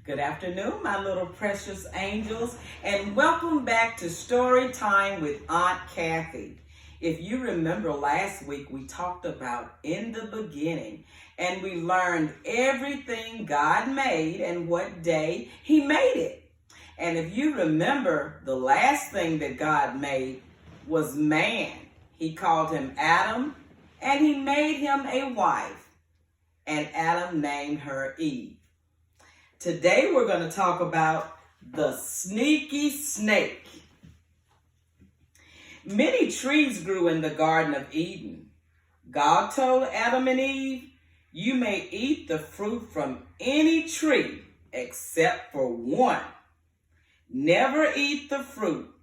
Good afternoon, my little precious angels, and welcome back to Story Time with Aunt Kathy. If you remember last week, we talked about in the beginning, and we learned everything God made and what day He made it. And if you remember, the last thing that God made was man. He called him Adam, and He made him a wife, and Adam named her Eve. Today we're going to talk about the sneaky snake. Many trees grew in the Garden of Eden. God told Adam and Eve, "You may eat the fruit from any tree except for one. Never eat the fruit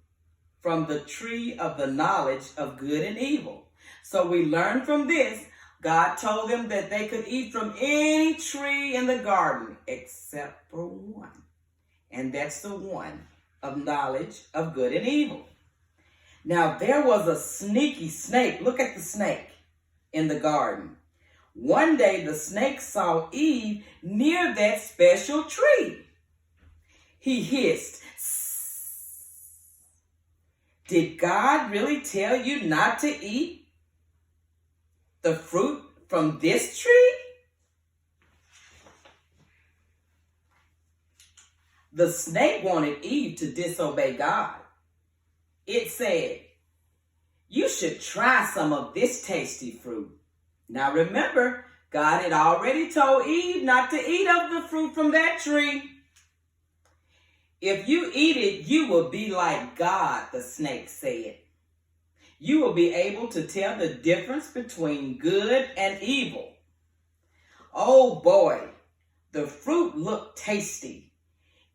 from the tree of the knowledge of good and evil." So we learn from this, God told them that they could eat from any tree in the garden except for one. And that's the one of knowledge of good and evil. Now there was a sneaky snake. Look at the snake in the garden. One day the snake saw Eve near that special tree. He hissed, "Sss. Did God really tell you not to eat the fruit from this tree?" The snake wanted Eve to disobey God. It said, "You should try some of this tasty fruit." Now remember, God had already told Eve not to eat of the fruit from that tree. "If you eat it, you will be like God," the snake said. "You will be able to tell the difference between good and evil." Oh boy, the fruit looked tasty.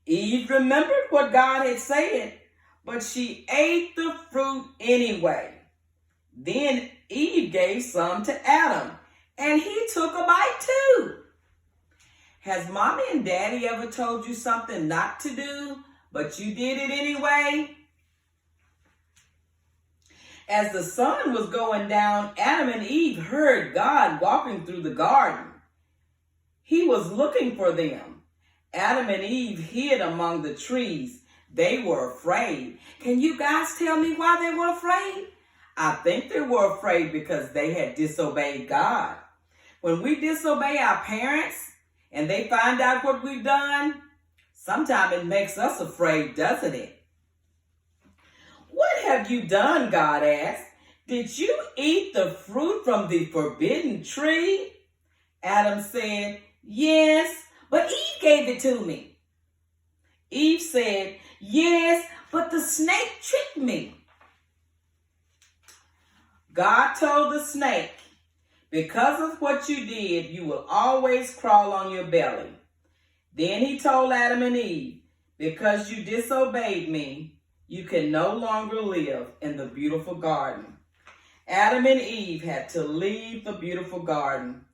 Eve remembered what God had said, but she ate the fruit anyway. Then Eve gave some to Adam, and he took a bite too. Has mommy and daddy ever told you something not to do, but you did it anyway? As the sun was going down, Adam and Eve heard God walking through the garden. He was looking for them. Adam and Eve hid among the trees. They were afraid. Can you guys tell me why they were afraid? I think they were afraid because they had disobeyed God. When we disobey our parents and they find out what we've done, sometimes it makes us afraid, doesn't it? "What have you done?" God asked. "Did you eat the fruit from the forbidden tree?" Adam said, "Yes, but Eve gave it to me." Eve said, "Yes, but the snake tricked me." God told the snake, "Because of what you did, you will always crawl on your belly." Then he told Adam and Eve, "Because you disobeyed me, you can no longer live in the beautiful garden." Adam and Eve had to leave the beautiful garden.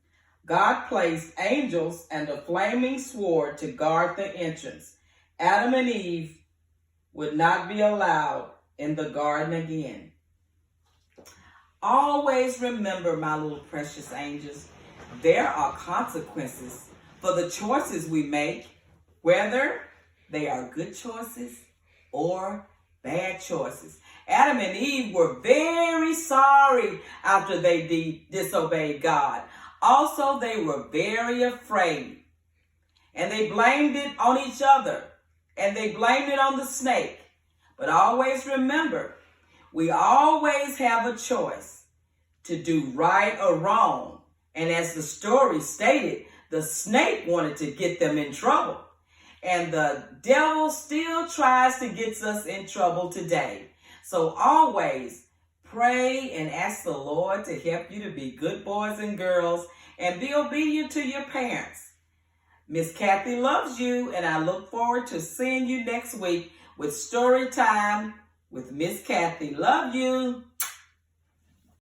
God placed angels and a flaming sword to guard the entrance. Adam and Eve would not be allowed in the garden again. Always remember, my little precious angels, there are consequences for the choices we make, whether they are good choices or bad choices. Adam and Eve were very sorry after they disobeyed God. Also, they were very afraid. And they blamed it on each other. And they blamed it on the snake. But always remember, we always have a choice to do right or wrong. And as the story stated, the snake wanted to get them in trouble. And the devil still tries to get us in trouble today. So always pray and ask the Lord to help you to be good boys and girls and be obedient to your parents. Miss Kathy loves you, and I look forward to seeing you next week with Story Time with Miss Kathy. Love you.